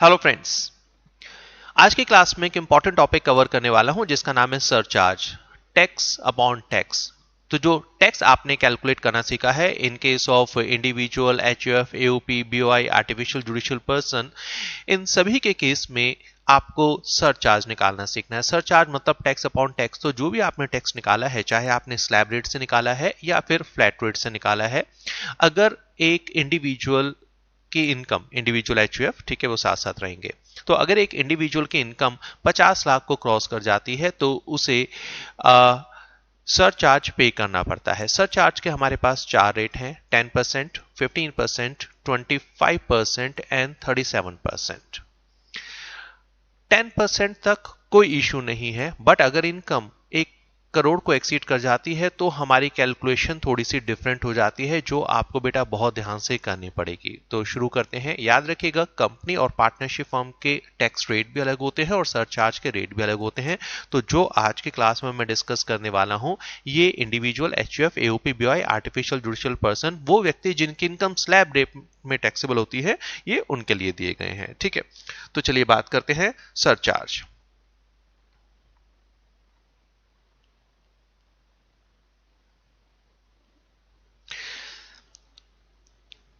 Hello friends, आज की class में एक इंपॉर्टेंट टॉपिक कवर करने वाला हूं जिसका नाम है सरचार्ज, टैक्स अपॉन टैक्स। तो जो टैक्स आपने कैलकुलेट करना सीखा है in case of individual, HUF, AOP, BOI, artificial judicial person, इन सभी के केस में आपको सरचार्ज निकालना सीखना है। सरचार्ज मतलब टैक्स अपॉन टैक्स। तो जो भी आपने टैक्स निकाला है, चाहे आपने स्लैब रेट से निकाला है या फिर फ्लैट रेट से निकाला है, अगर एक इंडिविजुअल की इनकम, इंडिविजुअल एचयूएफ, ठीक है, वो साथ साथ रहेंगे। तो अगर एक इंडिविजुअल की इनकम 50 लाख को क्रॉस कर जाती है तो उसे सरचार्ज पे करना पड़ता है। सरचार्ज के हमारे पास चार रेट हैं, 10%, 15%, 25% एंड 37%। 10% तक कोई इशू नहीं है, बट अगर इनकम 1 करोड़ को एक्सीड कर जाती है तो हमारी कैलकुलेशन थोड़ी सी डिफरेंट हो जाती है, जो आपको बेटा बहुत ध्यान से करनी पड़ेगी। तो शुरू करते हैं। याद रखिएगा, कंपनी और पार्टनरशिप फर्म के टैक्स रेट भी अलग होते हैं और सरचार्ज के रेट भी अलग होते हैं। तो जो आज की क्लास में मैं डिस्कस करने वाला हूं, ये individual, HUF, AOP, BOI, artificial judicial person, वो व्यक्ति जिनकी इनकम स्लैब रेट में टैक्सेबल होती है, ये उनके लिए दिए गए हैं। ठीक है, तो चलिए बात करते हैं सरचार्ज।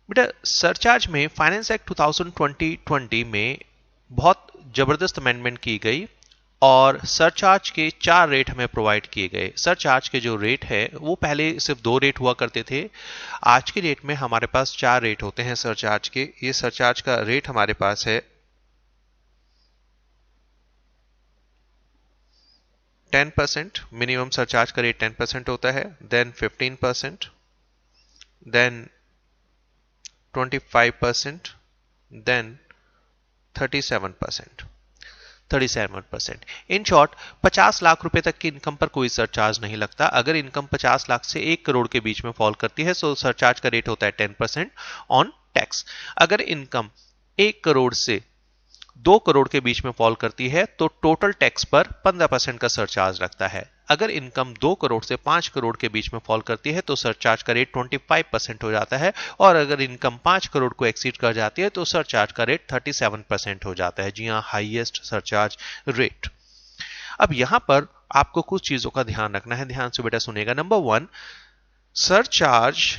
बेटा, सरचार्ज में फाइनेंस एक्ट 2020 में बहुत जबरदस्त अमेंडमेंट की गई और सरचार्ज के 4 रेट हमें प्रोवाइड किए गए। सरचार्ज के जो रेट है वो पहले सिर्फ 2 रेट हुआ करते थे। आज की डेट में हमारे पास 4 रेट होते हैं सरचार्ज के। ये सरचार्ज का रेट हमारे पास है 10%, मिनिमम सरचार्ज का रेट 10% होता है, then 15%, then 25%, then 37%। 37%। In short 50 lakh रुपए तक की इनकम पर कोई सरचार्ज नहीं लगता। अगर इनकम 50 लाख से 1 करोड़ के बीच में फॉल करती है तो सरचार्ज का रेट होता है 10% ऑन टैक्स। अगर इनकम 1 करोड़ से 2 करोड़ के बीच में फॉल करती है तो टोटल टैक्स पर 15% का सरचार्ज लगता है। अगर इनकम 2 करोड़ से 5 करोड़ के बीच में फॉल करती है तो सरचार्ज का रेट 25% हो जाता है, और अगर इनकम 5 करोड़ को एक्सीड कर जाती है तो सरचार्ज का रेट 37% हो जाता है। जी हां, हाईएस्ट सरचार्ज रेट। अब यहां पर आपको कुछ चीजों का ध्यान रखना है, ध्यान से बेटा सुनेगा। नंबर 1, सरचार्ज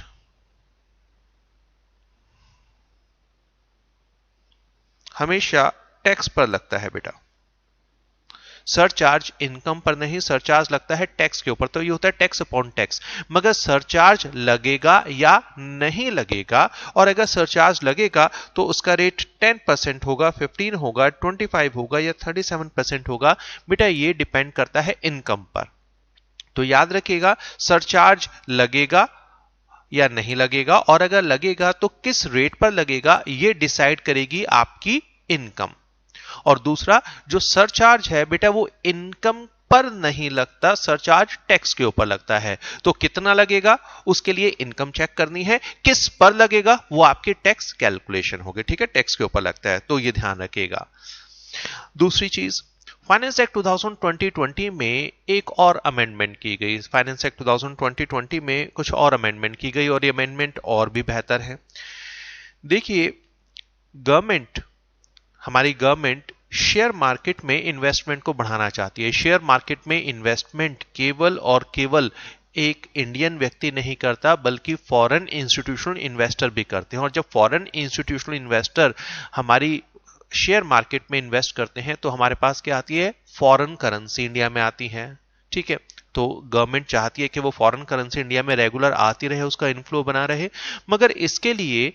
हमेशा टैक्स पर लगता है बेटा। सरचार्ज इनकम पर नहीं, सरचार्ज लगता है टैक्स के ऊपर। तो ये होता है टैक्स अपॉन टैक्स। मगर सरचार्ज लगेगा या नहीं लगेगा, और अगर सरचार्ज लगेगा तो उसका रेट 10% होगा, 15 होगा, 25 होगा या 37% होगा, बेटा ये डिपेंड करता है इनकम पर। तो याद रखिएगा, सरचार्ज लगेगा या नहीं लगेगा, और अगर लगेगा तो किस रेट पर लगेगा, ये डिसाइड करेगी आपकी इनकम। और दूसरा, जो सरचार्ज है बेटा वो इनकम पर नहीं लगता, सरचार्ज टैक्स के ऊपर लगता है। तो कितना लगेगा उसके लिए इनकम चेक करनी है, किस पर लगेगा वो आपकी टैक्स कैलकुलेशन होगी। ठीक है, टैक्स के ऊपर लगता है, तो ये ध्यान रखिएगा। दूसरी चीज, फाइनेंस एक्ट 2020 में एक और अमेंडमेंट की गई। फाइनेंस एक्ट 2020 में कुछ और अमेंडमेंट की गई और ये अमेंडमेंट और भी बेहतर है। देखिए, हमारी गवर्नमेंट शेयर मार्केट में इन्वेस्टमेंट को बढ़ाना चाहती है। शेयर मार्केट में इन्वेस्टमेंट केवल और केवल एक इंडियन व्यक्ति नहीं करता, बल्कि फॉरेन इंस्टीट्यूशनल इन्वेस्टर भी करते हैं। और जब फॉरेन इंस्टीट्यूशनल इन्वेस्टर हमारी शेयर मार्केट में इन्वेस्ट करते हैं तो हमारे पास क्या आती है, फॉरेन करेंसी इंडिया में आती है। ठीक है, तो गवर्नमेंट चाहती है कि वो फॉरेन करेंसी इंडिया में रेगुलर आती रहे, उसका इनफ्लो बना रहे। मगर इसके लिए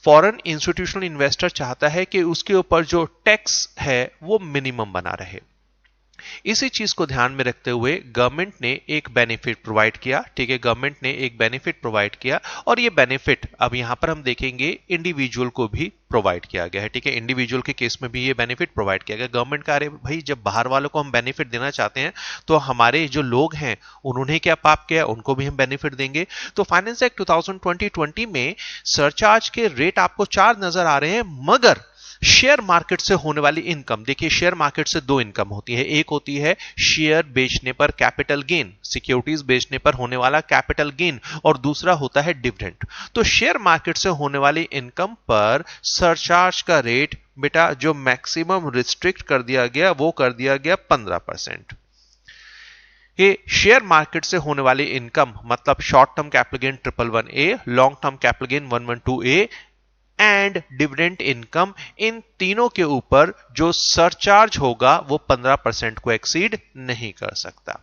फॉरेन इंस्टीट्यूशनल इन्वेस्टर चाहता है कि उसके ऊपर जो टैक्स है वो मिनिमम बना रहे। इसी चीज को ध्यान में रखते हुए गवर्नमेंट ने एक बेनिफिट प्रोवाइड किया। ठीक है, गवर्नमेंट ने एक बेनिफिट प्रोवाइड किया, और ये बेनिफिट अब यहां पर हम देखेंगे इंडिविजुअल को भी प्रोवाइड किया गया है। ठीक है, इंडिविजुअल के केस में भी ये बेनिफिट प्रोवाइड किया गया। गवर्नमेंट का, अरे भाई, जब बाहर वालों को हम बेनिफिट देना चाहते हैं तो हमारे जो लोग हैं उन्होंने क्या पाप किया, उनको भी हम बेनिफिट देंगे। तो फाइनेंस एक्ट 2020 में सरचार्ज के रेट आपको 4 नजर आ रहे हैं, मगर शेयर मार्केट से होने वाली इनकम, देखिए शेयर मार्केट से 2 इनकम होती है। एक होती है शेयर बेचने पर कैपिटल गेन, सिक्योरिटीज बेचने पर होने वाला कैपिटल गेन, और दूसरा होता है डिविडेंड। तो शेयर मार्केट से होने वाली इनकम पर सरचार्ज का रेट बेटा जो मैक्सिमम रिस्ट्रिक्ट कर दिया गया वो कर दिया गया 15%। ये शेयर मार्केट से होने वाली इनकम मतलब short term capital gain 111A, long term capital gain 112A and dividend income, इन तीनों के ऊपर जो सरचार्ज होगा वो 15% को एक्सीड नहीं कर सकता।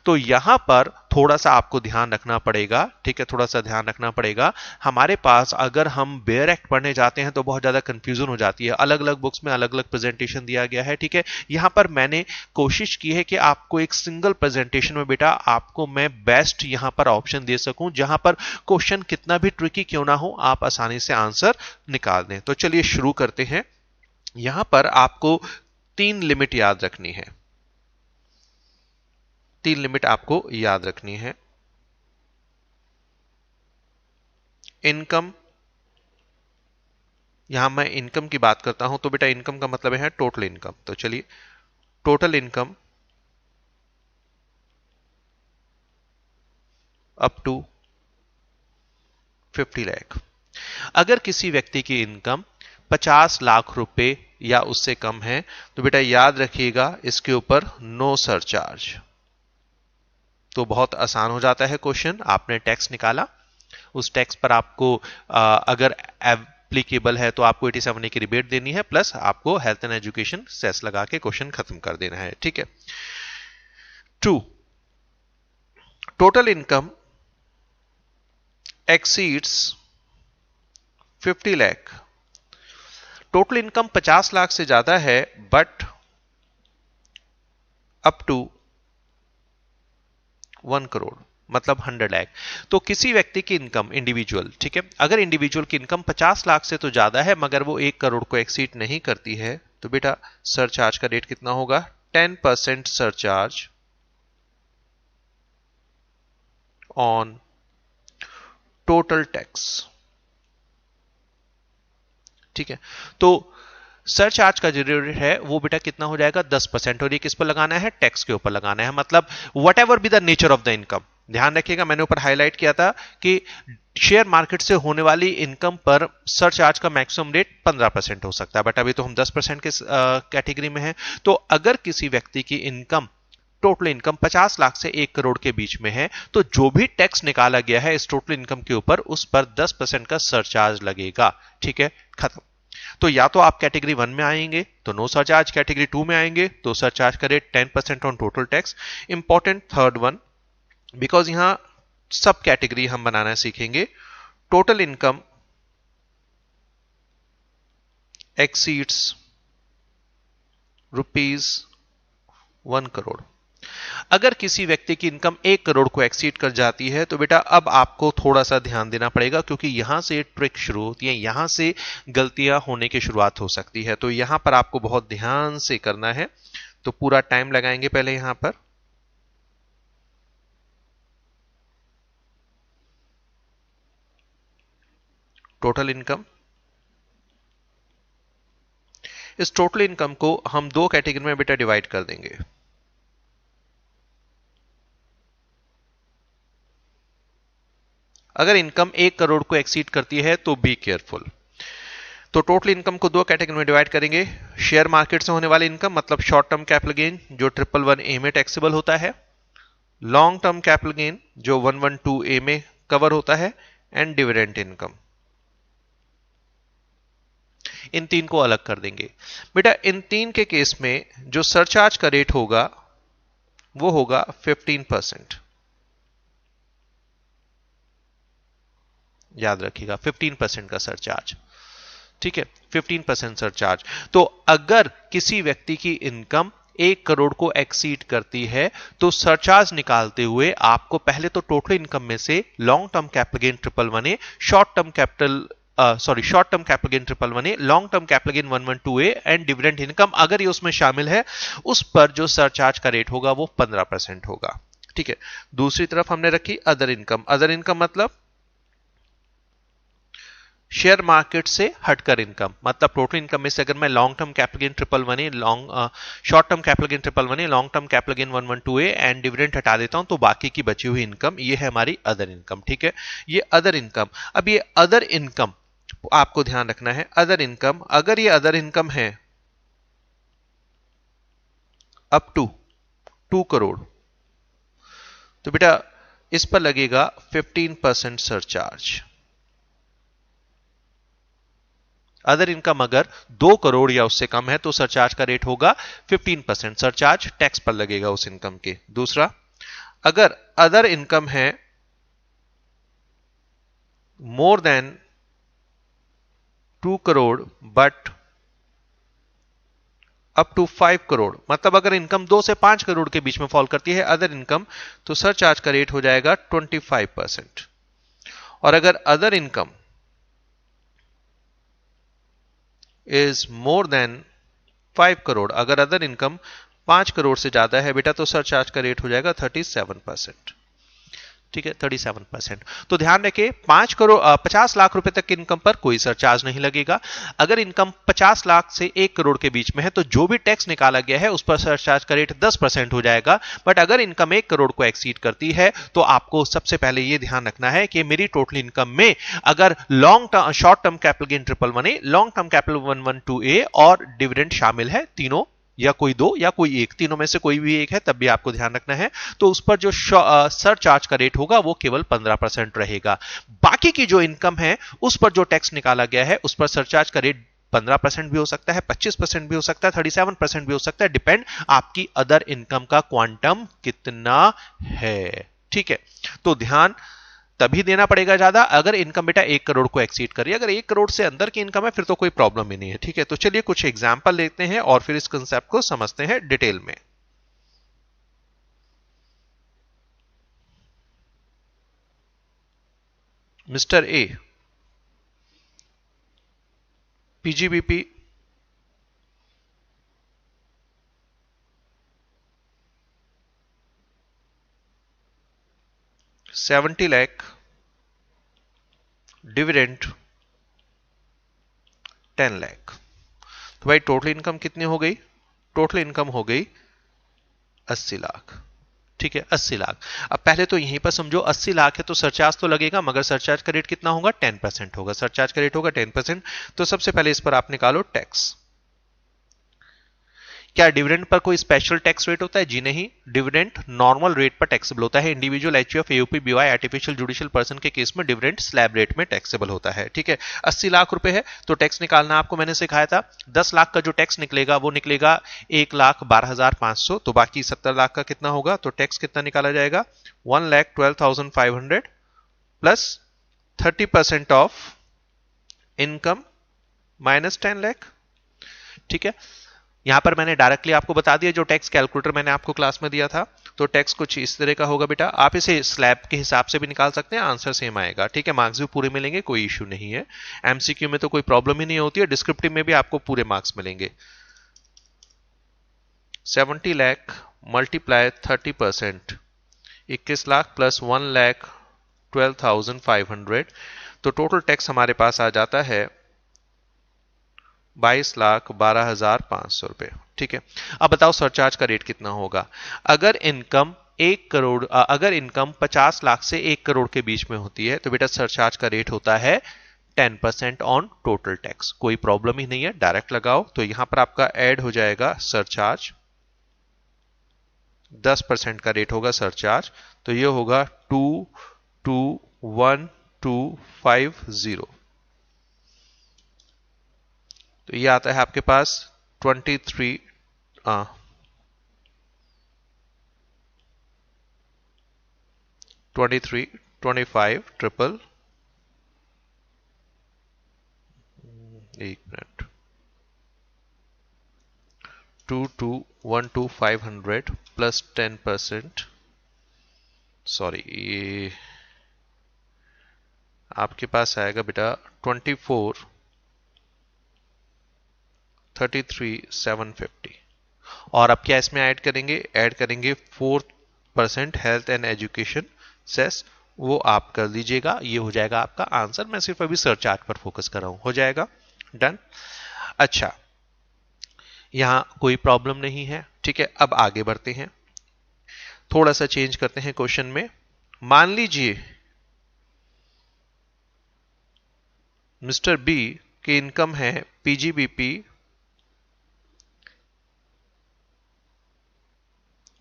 तो यहां पर थोड़ा सा आपको ध्यान रखना पड़ेगा, ठीक है, थोड़ा सा ध्यान रखना पड़ेगा। हमारे पास अगर हम बेयर एक्ट पढ़ने जाते हैं तो बहुत ज्यादा कंफ्यूजन हो जाती है, अलग अलग बुक्स में अलग अलग प्रेजेंटेशन दिया गया है, ठीक है। यहां पर मैंने कोशिश की है कि आपको एक सिंगल प्रेजेंटेशन में बेटा आपको मैं बेस्ट यहां पर ऑप्शन दे सकूं, जहां पर क्वेश्चन कितना भी ट्रिकी क्यों ना हो आप आसानी से आंसर निकाल दें। तो चलिए शुरू करते हैं। यहां पर आपको 3 लिमिट याद रखनी है, 3 लिमिट आपको याद रखनी है। इनकम, यहां मैं इनकम की बात करता हूं तो बेटा इनकम का मतलब है टोटल इनकम। तो चलिए total income up to 50 lakh. अगर किसी व्यक्ति की इनकम 50 लाख रुपए या उससे कम है तो बेटा याद रखिएगा इसके ऊपर नो सरचार्ज। तो बहुत आसान हो जाता है क्वेश्चन। आपने टैक्स निकाला, उस टैक्स पर आपको अगर एप्लीकेबल है तो आपको 87A की रिबेट देनी है, प्लस आपको हेल्थ एंड एजुकेशन सेस लगा के क्वेश्चन खत्म कर देना है, ठीक है। 2, total income exceeds 50 lakh. Total income 50 lakh से ज्यादा है बट अप टू 1 करोड़ मतलब 100 लाख। तो किसी व्यक्ति की इनकम इंडिविजुअल, ठीक है, अगर इंडिविजुअल की इनकम 50 लाख से तो ज्यादा है मगर वो 1 करोड़ को एक्सीड नहीं करती है तो बेटा सरचार्ज का रेट कितना होगा? 10% सरचार्ज ऑन टोटल टैक्स, ठीक है। तो सरचार्ज का जो रेट है वो बेटा कितना हो जाएगा? 10%। और ये किस पर लगाना है? टैक्स के ऊपर लगाना है। मतलब what ever be the nature of the income, ध्यान रखिएगा मैंने ऊपर हाईलाइट किया था कि शेयर मार्केट से होने वाली इनकम पर सरचार्ज का मैक्सिमम रेट 15% हो सकता है, बट अभी तो हम 10% के कैटेगरी में हैं। तो अगर किसी व्यक्ति की इनकम, टोटल इनकम 50 लाख से 1 करोड़ के बीच में है तो जो भी टैक्स निकाला गया है इस टोटल इनकम के ऊपर उस पर 10% का सरचार्ज लगेगा, ठीक है, खत्म। तो या तो आप कैटेगरी 1 में आएंगे तो नो सरचार्ज, कैटेगरी 2 में आएंगे तो सरचार्ज का rate 10% on total tax. Important third one, because यहां सब कैटेगरी हम बनाना सीखेंगे। Total income exceeds ₹1 crore. अगर किसी व्यक्ति की इनकम 1 करोड़ को एक्सीड कर जाती है तो बेटा अब आपको थोड़ा सा ध्यान देना पड़ेगा क्योंकि यहां से ट्रिक शुरू होती है, यहां से गलतियां होने की शुरुआत हो सकती है। तो यहां पर आपको बहुत ध्यान से करना है, तो पूरा टाइम लगाएंगे पहले यहां पर। टोटल इनकम, इस टोटल इनकम को हम 2 कैटेगरी में बेटा डिवाइड कर देंगे। अगर इनकम 1 करोड़ को एक्सीड करती है तो बी केयरफुल। तो टोटल इनकम को 2 कैटेगरी में डिवाइड करेंगे। शेयर मार्केट से होने वाली इनकम मतलब शॉर्ट टर्म कैपिटल गेन जो 111A में टैक्सेबल होता है, लॉन्ग टर्म कैपिटल गेन जो 112A में कवर होता है, एंड डिविडेंड इनकम। इन 3 को अलग कर देंगे। बेटा इन 3 के केस में जो सरचार्ज का रेट होगा वो होगा 15%। याद रखिएगा 15% का सरचार्ज, ठीक है, 15% सरचार्ज। तो अगर किसी व्यक्ति की इनकम 1 करोड़ को एक्सीड करती है तो सरचार्ज निकालते हुए आपको पहले तो टोटल इनकम में से long term capital gain 111A, short term capital gain 111A, long term capital gain 112A and dividend income अगर ये उसमें शामिल है उस पर जो सरचार्ज का रेट होगा वो 15% होगा, ठीक है। दूसरी तरफ हमने रखी अदर इनकम। अदर इनकम मतलब शेयर मार्केट से हटकर इनकम, मतलब टोटल इनकम में से अगर मैं long term capital gain 111A, short term capital gain 111A, long term capital gain 112A and dividend हटा देता हूं तो बाकी की बची हुई इनकम ये है हमारी अदर इनकम, ठीक है। ये अदर इनकम, अब ये अदर इनकम आपको ध्यान रखना है अदर इनकम, अगर ये अदर इनकम है अप टू 2 करोड़, तो बेटा इस पर लगेगा 15% सरचार्ज। अदर इनकम अगर 2 करोड़ या उससे कम है तो सरचार्ज का रेट होगा 15%, सरचार्ज टैक्स पर लगेगा उस इनकम के। दूसरा, अगर अदर इनकम है more than 2 crore but up to 5 crore, मतलब अगर इनकम 2 से 5 करोड़ के बीच में फॉल करती है अदर इनकम, तो सरचार्ज का रेट हो जाएगा 25%। और अगर other income is more than 5 crore, अगर अदर इनकम 5 करोड़ से ज्यादा है बेटा, तो सरचार्ज का रेट हो जाएगा 37%। ठीक है, 37%। तो ध्यान रखें 5 करोड़ 50 लाख रुपए तक की इनकम पर कोई सरचार्ज नहीं लगेगा। अगर इनकम 50 लाख से 1 करोड़ के बीच में है तो जो भी टैक्स निकाला गया है उस पर सरचार्ज का रेट 10% हो जाएगा। बट अगर इनकम 1 करोड़ को एक्सीड करती है तो आपको सबसे पहले यह ध्यान रखना है कि मेरी टोटल इनकम में अगर long term short term capital gain 111A, long term capital 112A और डिविडेंड शामिल है, तीनों या कोई दो या कोई एक, तीनों में से कोई भी एक है तब भी आपको ध्यान रखना है, तो उस पर जो सरचार्ज का रेट होगा वो केवल 15% रहेगा। बाकी की जो इनकम है उस पर जो टैक्स निकाला गया है उस पर सरचार्ज का रेट 15% भी हो सकता है, 25% भी हो सकता है, 37% भी हो सकता है, डिपेंड आपकी अदर इनकम का क्वांटम कितना है। ठीक है, तो ध्यान तभी देना पड़ेगा ज्यादा अगर इनकम बेटा 1 करोड़ को एक्सीड कर रही है। अगर 1 करोड़ से अंदर की इनकम है फिर तो कोई प्रॉब्लम ही नहीं है। ठीक है, तो चलिए कुछ एग्जांपल लेते हैं और फिर इस कंसेप्ट को समझते हैं डिटेल में। Mister A PGBP 70 lakh, dividend 10 lakh. तो भाई टोटल इनकम कितनी हो गई? टोटल इनकम हो गई 80 लाख। ठीक है, 80 लाख। अब पहले तो यहीं पर समझो 80 लाख है तो सरचार्ज तो लगेगा, मगर सरचार्ज का रेट कितना होगा? 10% होगा। सरचार्ज का रेट होगा 10%। तो सबसे पहले इस पर आप निकालो टैक्स। क्या डिविडेंड पर कोई स्पेशल टैक्स रेट होता है? जी नहीं, डिविडेंड नॉर्मल रेट पर टैक्सेबल होता है। Individual HUF AUP BY artificial judicial person के केस में डिविडेंड स्लैब रेट में टैक्सेबल होता है। ठीक है, 80 लाख रुपए है तो टैक्स निकालना आपको मैंने सिखाया था। 10 लाख का जो टैक्स निकलेगा वो निकलेगा 1,12,500, तो बाकी 70 लाख का कितना होगा? तो टैक्स कितना निकाला जाएगा? 1,12,500 plus 30% of income minus 10 lakh. ठीक है, यहां पर मैंने डायरेक्टली आपको बता दिया जो टैक्स कैलकुलेटर मैंने आपको क्लास में दिया था। तो टैक्स कुछ इस तरह का होगा बेटा, आप इसे स्लैब के हिसाब से भी निकाल सकते हैं, आंसर सेम आएगा। ठीक है, मार्क्स भी पूरे मिलेंगे, कोई इश्यू नहीं है। एमसीक्यू में तो कोई प्रॉब्लम ही नहीं होती है, डिस्क्रिप्टिव में भी आपको पूरे मार्क्स मिलेंगे। 70 लाख मल्टीप्लाई 30%, 21 लाख प्लस 1,12,500, तो टोटल टैक्स हमारे पास आ जाता है 22,12,500 रुपए। ठीक है, अब बताओ सरचार्ज का रेट कितना होगा? अगर इनकम 1 करोड़ अगर इनकम 50 लाख से 1 करोड़ के बीच में होती है तो बेटा सरचार्ज का रेट होता है 10% ऑन टोटल टैक्स। कोई प्रॉब्लम ही नहीं है, डायरेक्ट लगाओ। तो यहां पर आपका ऐड हो जाएगा सरचार्ज, 10% का रेट होगा सरचार्ज, तो ये होगा 221250। तो ये आता है आपके पास 23 25 ट्रिपल, एक मिनट, 2212,500 प्लस 10%, सॉरी ये आपके पास आएगा बेटा 24,33,750। और अब क्या इसमें ऐड करेंगे? ऐड करेंगे 4% हेल्थ एंड एजुकेशन सेस, वो आप कर दीजिएगा। ये हो जाएगा आपका आंसर। मैं सिर्फ अभी सरचार्ज पर फोकस कर रहा हूं, हो जाएगा डन। अच्छा, यहां कोई प्रॉब्लम नहीं है। ठीक है, अब आगे बढ़ते हैं, थोड़ा सा चेंज करते हैं क्वेश्चन में। मान लीजिए मिस्टर बी की इनकम है पीजीबीपी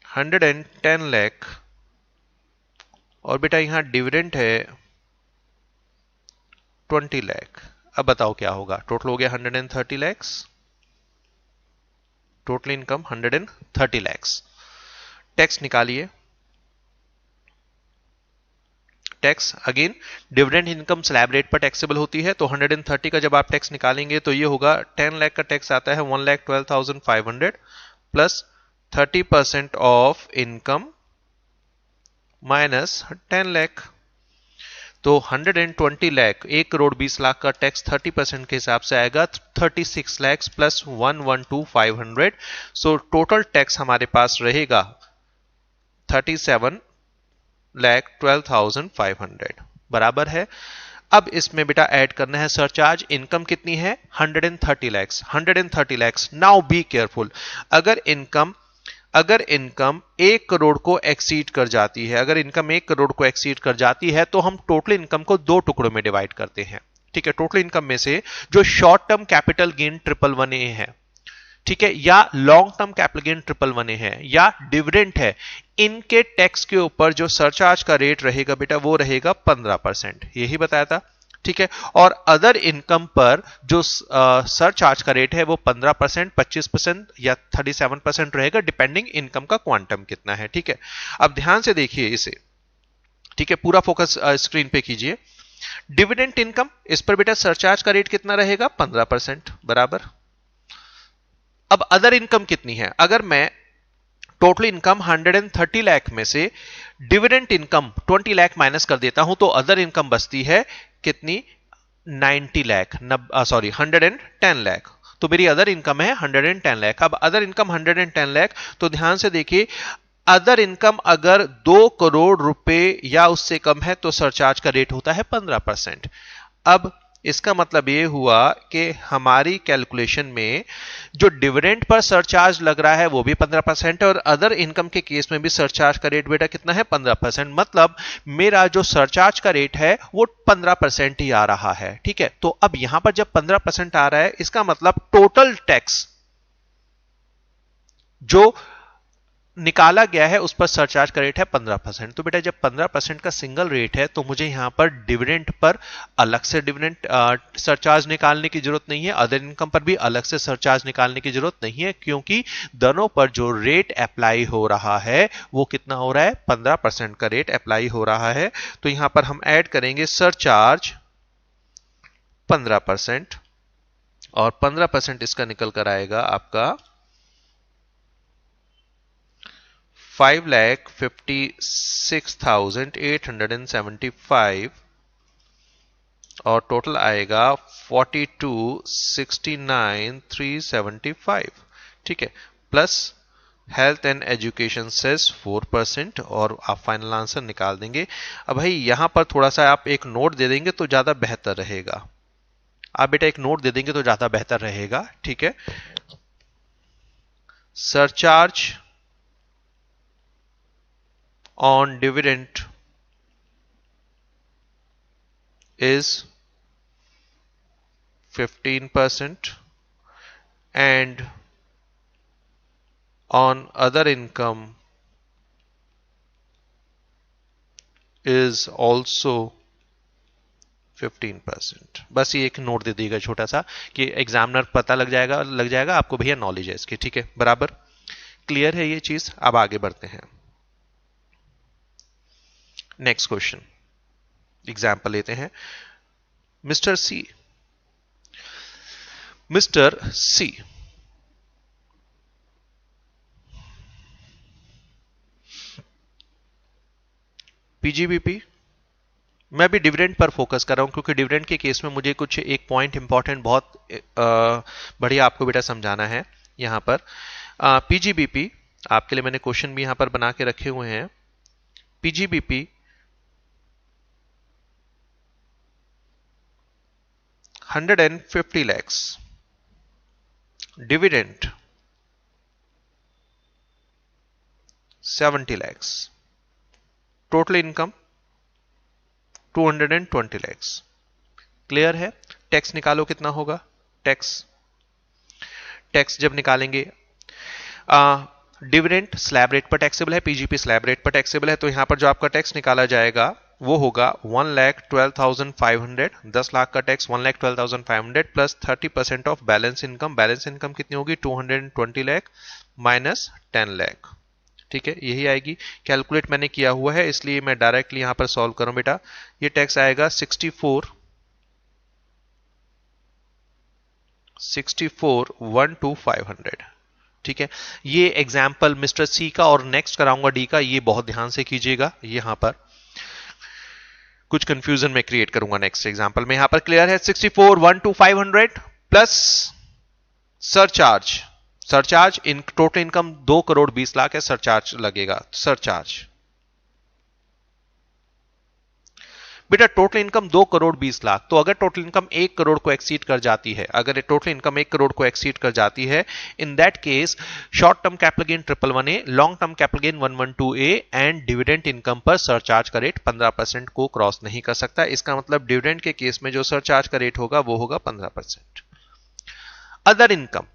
110 लाख और बेटा यहां डिविडेंड है 20 लाख। अब बताओ क्या होगा, टोटल हो गया 130 lakhs, total income 130 lakhs. Tax निकालिए, tax again dividend income slab rate पर टैक्सेबल होती है, तो 130 का जब आप टैक्स निकालेंगे तो ये होगा 10 लाख का टैक्स आता है 1,12,500 plus 30% of income minus 10 lakh. तो 120 लाख, 1,20,00,000 का टैक्स 30% के हिसाब से आएगा 36 lakhs plus 112,500। So total tax हमारे पास रहेगा 37,12,500 बराबर है। अब इसमें बेटा ऐड करना है सरचार्ज। इनकम कितनी है 130 lakhs, 130 lakhs. Now be careful, अगर इनकम अगर इनकम 1 करोड़ को एक्सीड कर जाती है, अगर इनकम 1 करोड़ को एक्सीड कर जाती है तो हम टोटल इनकम को 2 टुकड़ों में डिवाइड करते हैं। ठीक है, टोटल इनकम में से जो short term capital gain 111A है, ठीक है, या long term capital gain 111A है, या डिविडेंड है, इनके टैक्स के ऊपर जो सरचार्ज का रेट रहेगा बेटा वो रहेगा 15%, यही बताया था। ठीक है, और अदर इनकम पर जो सरचार्ज का रेट है वो 15%, 25% या 37% रहेगा, डिपेंडिंग इनकम का क्वांटम कितना है। ठीक है, अब ध्यान से देखिए इसे। ठीक है, पूरा फोकस स्क्रीन पे कीजिए। डिविडेंड इनकम, इस पर बेटा सरचार्ज का रेट कितना रहेगा 15% बराबर। अब अदर इनकम कितनी है, अगर मैं टोटल इनकम 130 लाख में से डिविडेंड इनकम 20 लाख माइनस कर देता हूं तो अदर इनकम बचती है कितनी 90 लाख, सॉरी 110 लाख। तो मेरी अदर इनकम है 110 लाख। अब अदर इनकम 110 लाख, तो ध्यान से देखिए, अदर इनकम अगर 2 करोड़ रुपए या उससे कम है तो सरचार्ज का रेट होता है 15%। अब इसका मतलब ये हुआ कि हमारी कैलकुलेशन में जो डिविडेंड पर सरचार्ज लग रहा है वो भी 15% है और अदर इनकम के केस में भी सरचार्ज का रेट बेटा कितना है 15%। मतलब मेरा जो सरचार्ज का रेट है वो 15% ही आ रहा है। ठीक है, तो अब यहां पर जब 15% आ रहा है इसका मतलब टोटल टैक्स जो निकाला गया है उस पर सरचार्ज का रेट है 15%। तो बेटा जब 15% का सिंगल रेट है तो मुझे यहां पर डिविडेंड पर अलग से डिविडेंड सरचार्ज निकालने की जरूरत नहीं है, अदर इनकम पर भी अलग से सरचार्ज निकालने की जरूरत नहीं है, क्योंकि दोनों पर जो रेट अप्लाई हो रहा है वो कितना हो रहा है 15% का रेट अप्लाई हो रहा है। तो यहां पर हम ऐड करेंगे सरचार्ज 15% और 15% इसका निकल कर आएगा आपका 5,56,875 और टोटल आएगा 42,69,375। ठीक है, plus health and education cess 4% और आप फाइनल आंसर निकाल देंगे। अब भाई यहां पर थोड़ा सा आप एक नोट दे देंगे तो ज्यादा बेहतर रहेगा। आप बेटा एक नोट दे देंगे तो ज्यादा बेहतर रहेगा। ठीक है, surcharge on dividend is 15% and on other income is also 15%। बस ये एक नोट दे देगा छोटा सा कि एग्जामिनर पता लग जाएगा आपको भैया नॉलेज है इसकी। ठीक है, बराबर क्लियर है ये चीज। अब आगे बढ़ते हैं, नेक्स्ट क्वेश्चन एग्जाम्पल लेते हैं। मिस्टर सी पीजीबीपी, मैं भी डिविडेंड पर फोकस कर रहा हूं क्योंकि डिविडेंड के केस में मुझे कुछ एक पॉइंट इंपॉर्टेंट बहुत बढ़िया आपको बेटा समझाना है। यहां पर पीजीबीपी आपके लिए मैंने क्वेश्चन भी यहां पर बना के रखे हुए हैं। PGBP 150 lakhs, dividend 70 lakhs, total income 220 lakhs. Clear है। टैक्स निकालो कितना होगा, टैक्स जब निकालेंगे, डिविडेंड स्लैब रेट पर टैक्सेबल है, पीजीपी स्लैब रेट पर टैक्सेबल है, तो यहां पर जो आपका टैक्स निकाला जाएगा वो होगा 1,12,500, 10 लाख का tax 1,12,500 plus 30% of balance income. Balance income कितनी होगी, 220 लाख माइनस 10 लाख। ठीक है, यही आएगी। कैलकुलेट मैंने किया हुआ है इसलिए मैं डायरेक्टली यहां पर सॉल्व करूं बेटा। ये टैक्स आएगा 64,12500। ठीक है, ये एग्जाम्पल मिस्टर सी का और नेक्स्ट कराऊंगा डी का, ये बहुत ध्यान से कीजिएगा। यहां पर कुछ कंफ्यूजन में क्रिएट करूंगा नेक्स्ट एग्जांपल में। यहां पर क्लियर है, 64,12500 plus surcharge. Surcharge in total income 2,20,00,000 है, सरचार्ज लगेगा, सरचार्ज। बेटा टोटल इनकम 2,20,00,000, तो अगर टोटल इनकम 1 करोड़ को एक्सीड कर जाती है, अगर टोटल इनकम 1 करोड़ को एक्सीड कर जाती है, in that case short term capital gain 111A, long term capital gain 112A and dividend income पर सरचार्ज का रेट 15% को क्रॉस नहीं कर सकता। इसका मतलब डिविडेंड के केस में जो सरचार्ज का रेट होगा वो होगा 15%। अदर इनकम,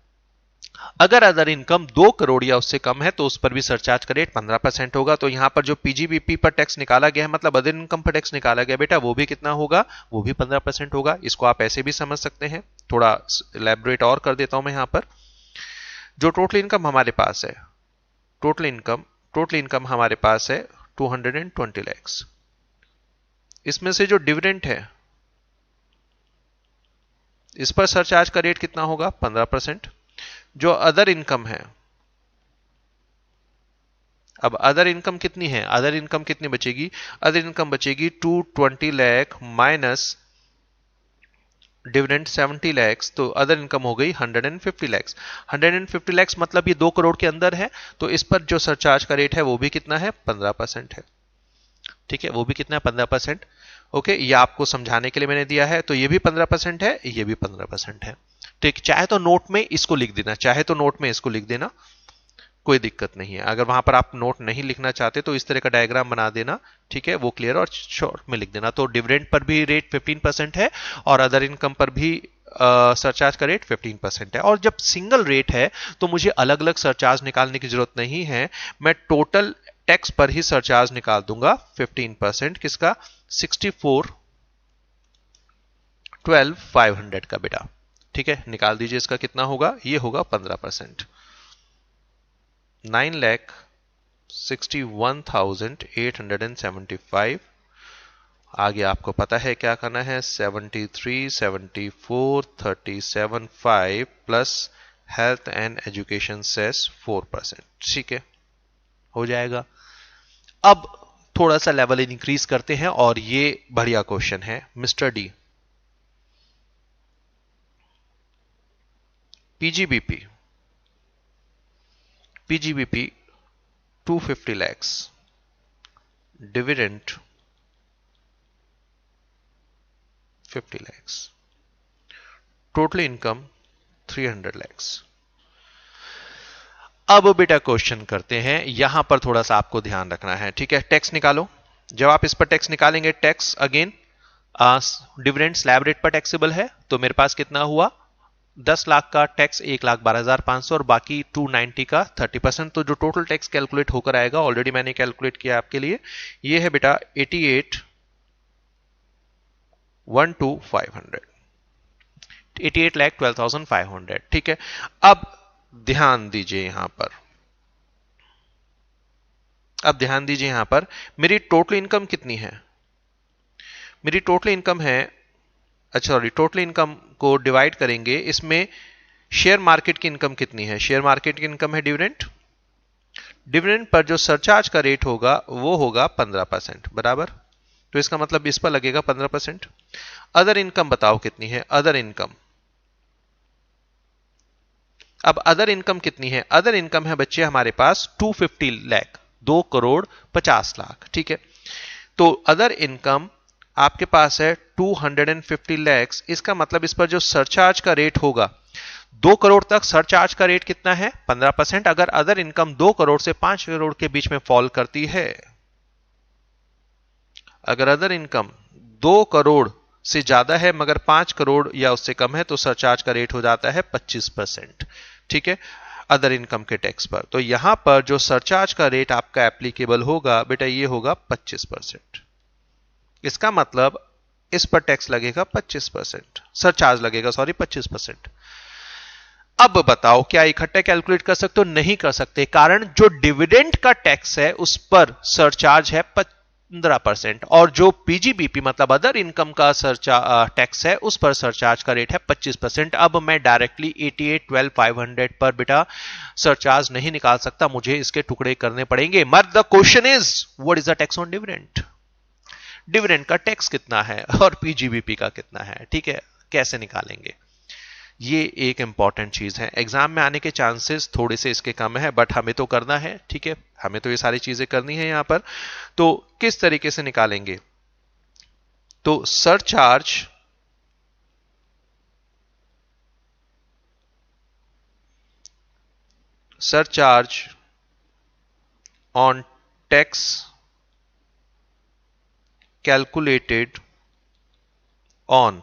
अगर अदर इनकम 2 करोड़ या उससे कम है तो उस पर भी सरचार्ज का रेट 15% होगा। तो यहां पर जो पीजीबीपी पर टैक्स निकाला गया है, मतलब अदर इनकम पर टैक्स निकाला गया बेटा, वो भी कितना होगा, वो भी 15% होगा। इसको आप ऐसे भी समझ सकते हैं, थोड़ा इलैबोरेट और कर देता हूं मैं यहां पर। जो टोटल इनकम हमारे पास है, टोटल इनकम हमारे पास है 220 लाख। इसमें से जो डिविडेंड है इस पर सरचार्ज का रेट कितना होगा, 15%। जो अदर इनकम है, अब अदर इनकम कितनी है, अदर इनकम कितनी बचेगी, अदर इनकम बचेगी 220 लाख माइनस डिविडेंड 70 लाख, तो अदर इनकम हो गई 150 लाख। 150 लाख मतलब ये 2 करोड़ के अंदर है, तो इस पर जो सरचार्ज का रेट है वो भी कितना है, 15% है। ठीक है, वो भी कितना है, 15%। ओके, ये आपको समझाने के लिए मैंने दिया है। तो ये भी 15% है, ये भी 15% है। ठीक, चाहे तो नोट में इसको लिख देना, चाहे तो नोट में इसको लिख देना, कोई दिक्कत नहीं है। अगर वहां पर आप नोट नहीं लिखना चाहते तो इस तरह का डायग्राम बना देना, ठीक है, वो क्लियर और शॉर्ट में लिख देना। तो डिविडेंड पर भी रेट 15% है और अदर इनकम पर भी सरचार्ज का रेट 15% है। और जब सिंगल रेट है तो मुझे अलग अलग सरचार्ज निकालने की जरूरत नहीं है, मैं टोटल टैक्स पर ही सरचार्ज निकाल दूंगा 15%। किसका, 64,12,500 का बेटा। ठीक है, निकाल दीजिए, इसका कितना होगा, ये होगा 15%, 9,61,875। आगे आपको पता है क्या करना है, 73, 74, 37,5 plus health and education cess 4%। ठीक है, हो जाएगा। अब थोड़ा सा लेवल इंक्रीज करते हैं और ये बढ़िया क्वेश्चन है mister D. PGBP 250 lakhs, dividend 50 lakhs, total income 300 lakhs। अब बेटा क्वेश्चन करते हैं, यहां पर थोड़ा सा आपको ध्यान रखना है। ठीक है, टैक्स निकालो। जब आप इस पर टैक्स निकालेंगे, tax again dividend slab rate पर टैक्सेबल है, तो मेरे पास कितना हुआ, 10 लाख का टैक्स 1,12,500 और बाकी 290 का 30%। तो जो टोटल टैक्स कैलकुलेट होकर आएगा, ऑलरेडी मैंने कैलकुलेट किया आपके लिए, ये है बेटा 88,12,500, 88,12,500। ठीक है, अब ध्यान दीजिए यहां पर, मेरी टोटल इनकम कितनी है, मेरी टोटल इनकम है, अच्छा सॉरी, टोटल इनकम को डिवाइड करेंगे, इसमें शेयर मार्केट की इनकम कितनी है, शेयर मार्केट की इनकम है डिविडेंड। डिविडेंड पर जो सरचार्ज का रेट होगा वो होगा 15%, बराबर। तो इसका मतलब इस पर लगेगा 15%। अदर इनकम बताओ कितनी है, अदर इनकम, अब अदर इनकम कितनी है, अदर इनकम है बच्चे हमारे पास 250 लाख, 2,50,00,000। ठीक है, तो अदर इनकम आपके पास है 250 lakhs। इसका मतलब इस पर जो सरचार्ज का रेट होगा, 2 करोड़ तक सरचार्ज का रेट कितना है, 15%। अगर अदर इनकम 2 करोड़ से 5 करोड़ के बीच में फॉल करती है, अगर अदर इनकम 2 करोड़ से ज्यादा है मगर 5 करोड़ या उससे कम है तो सरचार्ज का रेट हो जाता है 25%। ठीक है, अदर इनकम के टैक्स पर। तो यहां पर जो सरचार्ज का रेट आपका एप्लीकेबल होगा बेटा ये होगा 25%। इसका मतलब इस पर टैक्स लगेगा 25%, सरचार्ज लगेगा सॉरी 25%। अब बताओ क्या इकट्ठे कैलकुलेट कर सकते हो? नहीं कर सकते, कारण जो डिविडेंड का टैक्स है उस पर सरचार्ज है 15% और जो पीजीबीपी मतलब अदर इनकम का टैक्स है उस पर सरचार्ज का रेट है 25%। अब मैं डायरेक्टली 88,12,500 पर बेटा सरचार्ज नहीं निकाल सकता, मुझे इसके टुकड़े करने पड़ेंगे। मगर the question is what is the tax on dividend? Dividend का टैक्स कितना है और पीजीबीपी का कितना है? ठीक है, कैसे निकालेंगे? ये एक इंपॉर्टेंट चीज है, एग्जाम में आने के चांसेस थोड़े से इसके कम है, बट हमें तो करना है। ठीक है, हमें तो ये सारी चीजें करनी है यहां पर। तो किस तरीके से निकालेंगे? तो surcharge on tax calculated on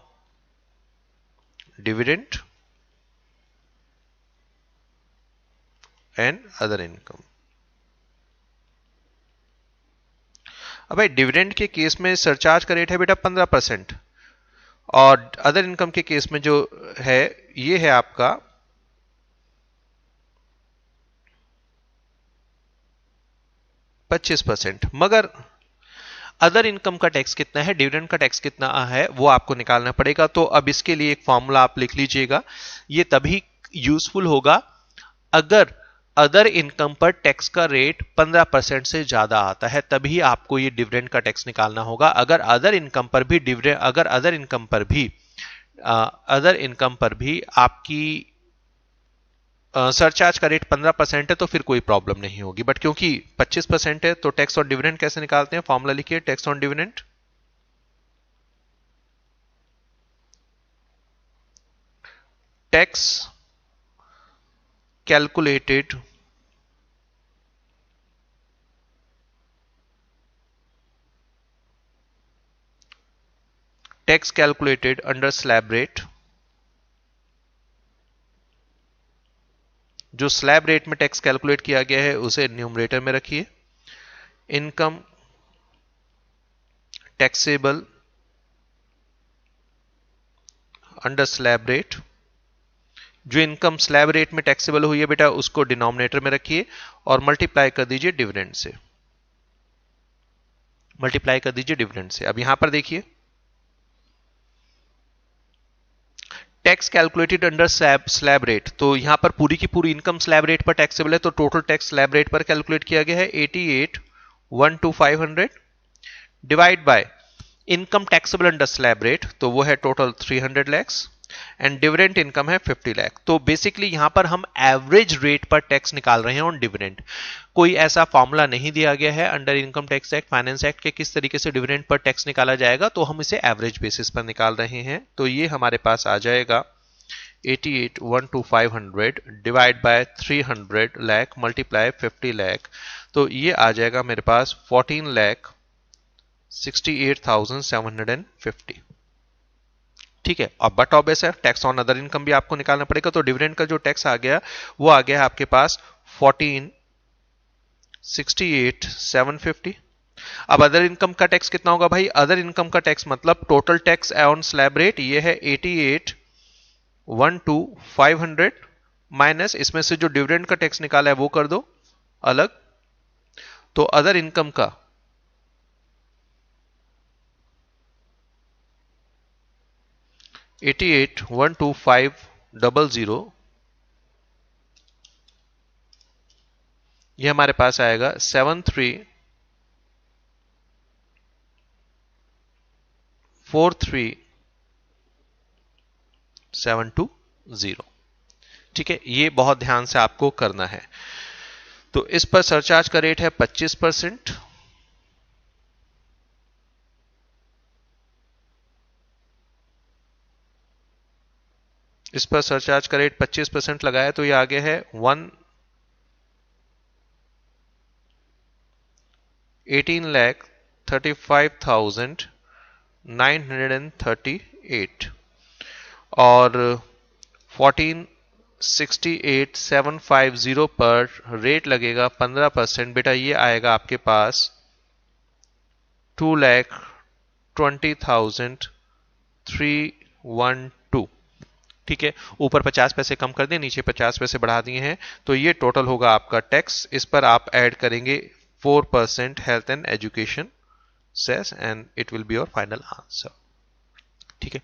dividend and other income. अब भाई डिविडेंड के केस में सरचार्ज का रेट है बेटा 15% और अदर इनकम के केस में जो है ये है आपका 25%। मगर अदर इनकम का टैक्स कितना है, डिविडेंड का टैक्स कितना है, वो आपको निकालना पड़ेगा। तो अब इसके लिए एक फॉर्मूला आप लिख लीजिएगा। ये तभी यूजफुल होगा अगर अदर इनकम पर टैक्स का रेट 15% से ज्यादा आता है, तभी आपको ये डिविडेंड का टैक्स निकालना होगा। अगर अदर इनकम पर भी आपकी सरचार्ज का रेट 15% है तो फिर कोई प्रॉब्लम नहीं होगी, बट क्योंकि 25% है तो टैक्स ऑन डिविडेंड कैसे निकालते हैं? फॉर्मूला लिखिए, tax on dividend tax calculated under slab rate. जो स्लैब रेट में टैक्स कैलकुलेट किया गया है उसे न्यूमरेटर में रखिए। Income taxable under slab rate, जो इनकम स्लैब रेट में टैक्सेबल हुई है बेटा उसको डिनोमिनेटर में रखिए और मल्टीप्लाई कर दीजिए डिविडेंड से। अब यहां पर देखिए tax calculated under slab rate, तो यहां पर पूरी की पूरी इनकम स्लैब रेट पर टैक्सेबल है तो टोटल टैक्स स्लैब रेट पर कैलकुलेट किया गया है 88,12500 divide by income taxable under slab rate, तो वो है total 300 lakhs and dividend income है 50 लाख। तो बेसिकली यहां पर हम एवरेज रेट पर टैक्स निकाल रहे हैं ऑन डिविडेंड। कोई ऐसा फॉर्मूला नहीं दिया गया है under income tax act, finance act के किस तरीके से डिविडेंड पर टैक्स निकाला जाएगा, तो हम इसे एवरेज बेसिस पर निकाल रहे हैं। तो ये हमारे पास आ जाएगा 88,12500 divide by 300 lakh multiply 50 lakh, तो ये आ जाएगा मेरे पास 14,68,750। ठीक है, अब बट ऑब्वियस है टैक्स ऑन अदर इनकम भी आपको निकालना पड़ेगा। तो डिविडेंड का जो टैक्स आ गया वो आ गया आपके पास 14,68,750। अब अदर इनकम का टैक्स कितना होगा भाई? अदर इनकम का टैक्स मतलब total tax on slab rate ये है 88,12500 माइनस इसमें से जो डिविडेंड का टैक्स निकाला है वो कर दो अलग। तो अदर इनकम का 88,12500 ये हमारे पास आएगा 73,43,720। ठीक है, ये बहुत ध्यान से आपको करना है। तो इस पर सरचार्ज का रेट है 25%। इस पर सरचार्ज का रेट 25% लगाया तो ये आगे है 18,35,900 938 और 1468,750 पर रेट लगेगा 15%। बेटा ये आएगा आपके पास 2,20,312। ठीक है, ऊपर 50 पैसे कम कर दिए, नीचे 50 पैसे बढ़ा दिए हैं, तो ये टोटल होगा आपका टैक्स। इस पर आप ऐड करेंगे 4% health and education cess and it will be your final answer. ठीक है,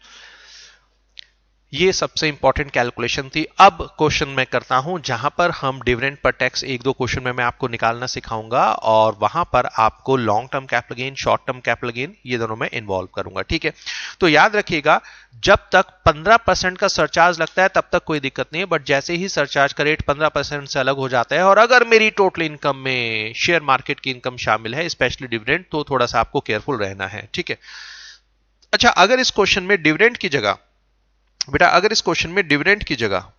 ये सबसे इंपॉर्टेंट कैलकुलेशन थी। अब क्वेश्चन मैं करता हूं जहां पर हम डिविडेंड पर टैक्स एक दो क्वेश्चन में मैं आपको निकालना सिखाऊंगा और वहां पर आपको long term capital gain, short term capital gain, ये दोनों में इन्वॉल्व करूंगा। ठीक है, तो याद रखिएगा जब तक 15% का सरचार्ज लगता है तब तक कोई दिक्कत नहीं है, बट जैसे ही सरचार्ज का रेट 15% से अलग हो जाता है और अगर मेरी टोटल इनकम में शेयर मार्केट की इनकम शामिल है, स्पेशली डिविडेंड, तो थोड़ा सा आपको केयरफुल रहना है। ठीक है, अच्छा, अगर इस क्वेश्चन में डिविडेंड की जगह बेटा अगर इस क्वेश्चन में डिविडेंड की जगह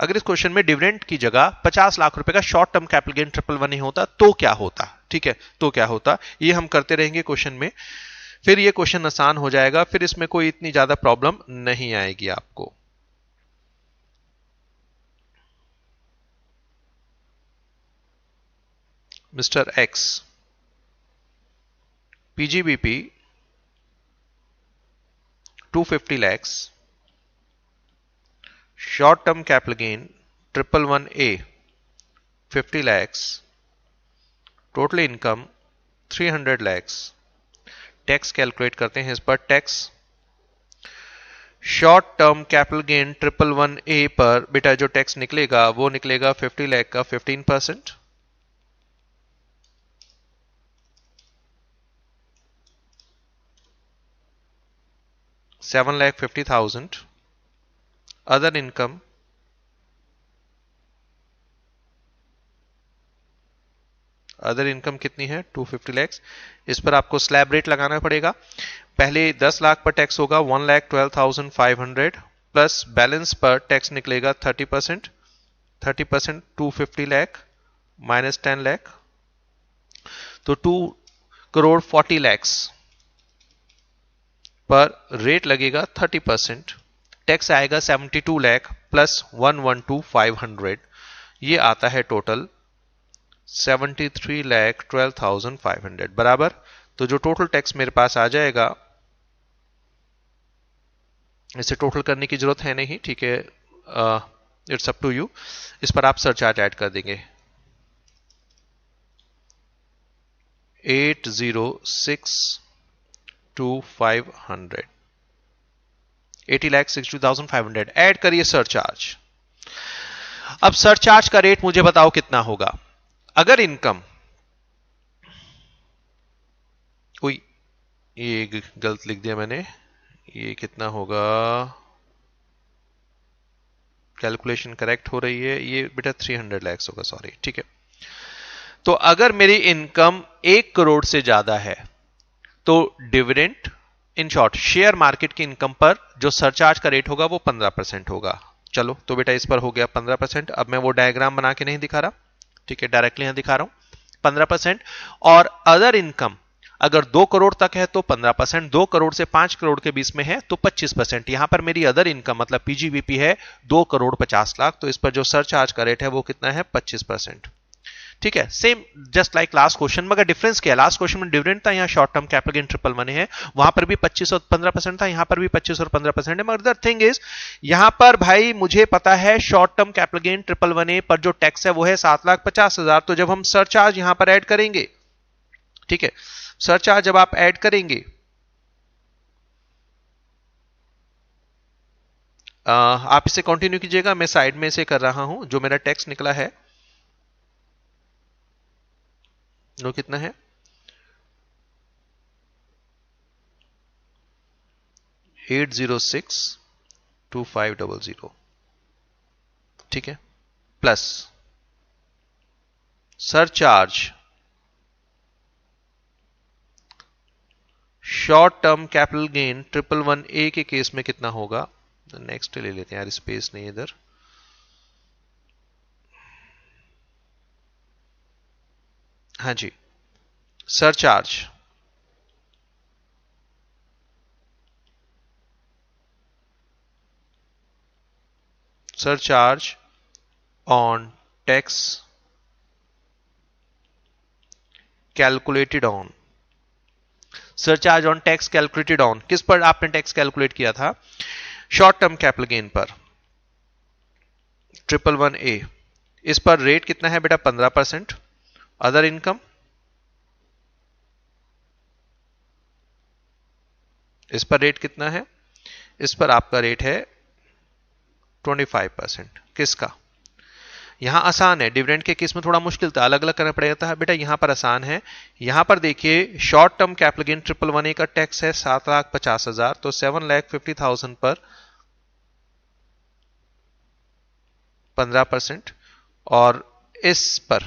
अगर इस क्वेश्चन में डिविडेंड की जगह 50 लाख रुपए का शॉर्ट टर्म कैपिटल गेन 111 होता तो क्या होता? ठीक है, तो क्या होता, ये हम करते रहेंगे क्वेश्चन में, फिर ये क्वेश्चन आसान हो जाएगा, फिर इसमें कोई इतनी ज्यादा प्रॉब्लम नहीं आएगी आपको। Mister x PGBP 250 lakhs, short term capital gain 111A 50 lakhs, total income 300 lakhs। Tax calculate करते हैं इस पर। Tax short term capital gain 111A पर बेटा जो टैक्स निकलेगा वो निकलेगा 50 लाख का 15%, $7,50,000। अदर इनकम कितनी है? 250 lakhs। इस पर आपको स्लैब रेट लगाना पड़ेगा। पहले 10 लाख पर टैक्स होगा 1,12,500 प्लस बैलेंस पर टैक्स निकलेगा 30%। 30% 250 लाख माइनस 10 लाख, तो 2,40,00,000 पर रेट लगेगा 30%। टैक्स आएगा 72 लाख प्लस 112,500, ये आता है टोटल 73,12,500 बराबर। तो जो टोटल टैक्स मेरे पास आ जाएगा, इसे टोटल करने की जरूरत है नहीं, ठीक है, इट्स अप टू यू। इस पर आप सरचार्ज ऐड कर देंगे 806,500, 80,60,500 ऐड करिए सरचार्ज। अब सरचार्ज का रेट मुझे बताओ कितना होगा। अगर इनकम, कोई ये गलत लिख दिया मैंने, ये कितना होगा, कैलकुलेशन करेक्ट हो रही है, ये बेटा 300 लाख होगा, सॉरी। ठीक है, तो अगर मेरी इनकम 1 करोड़ से ज्यादा है तो dividend, in short share market की इनकम पर जो सरचार्ज का रेट होगा वो 15% होगा। चलो, तो बेटा इस पर हो गया 15%। अब मैं वो डायग्राम बना के नहीं दिखा रहा, ठीक है, डायरेक्टली यहां दिखा रहा हूं 15%। और अदर इनकम अगर 2 करोड़ तक है तो 15%, 2 करोड़ से 5 करोड़ के बीच में है तो 25%। यहां पर मेरी अदर इनकम मतलब पीजीबीपी है 2 करोड़ 50 लाख, तो इस पर जो सरचार्ज का रेट है वो कितना है? 25%। ठीक है, same just like last question, मगर डिफरेंस क्या है? लास्ट क्वेश्चन में डिविडेंड था, यहाँ शॉर्ट टर्म कैपिटल गेन 111 है, वहां पर भी 25 और 15% था, यहां पर भी 25 और 15% है। मगर द थिंग इज, यहां पर भाई मुझे पता है शॉर्ट टर्म कैपिटल गेन 111 पर जो टैक्स है वो है 7,50,000। तो जब हम सरचार्ज यहां पर ऐड करेंगे, ठीक है, सरचार्ज जब आप ऐड करेंगे, आप इसे कंटिन्यू कीजिएगा, मैं साइड में इसे कर रहा हूं। जो मेरा टैक्स निकला है वो कितना है? 806,2500, ठीक है, plus surcharge short term capital gain 111A के केस में कितना होगा? नेक्स्ट ले लेते हैं यार, स्पेस नहीं इधर। हाँ जी, surcharge, surcharge on tax calculated on, surcharge on tax calculated on, किस पर आपने टैक्स कैलकुलेट किया था? शॉर्ट टर्म कैपिटल गेन पर, 111A। इस पर रेट कितना है बेटा? 15%। अदर इनकम, इस पर रेट कितना है? इस पर आपका रेट है 25%। किसका? यहां आसान है, डिविडेंड के केस में थोड़ा मुश्किल था, अलग अलग करना पड़ेगा था बेटा। यहां पर आसान है। यहां पर देखिए short term capital gain 111A का टैक्स है 7,50,000, तो 7,50,000 पर 15%, और इस पर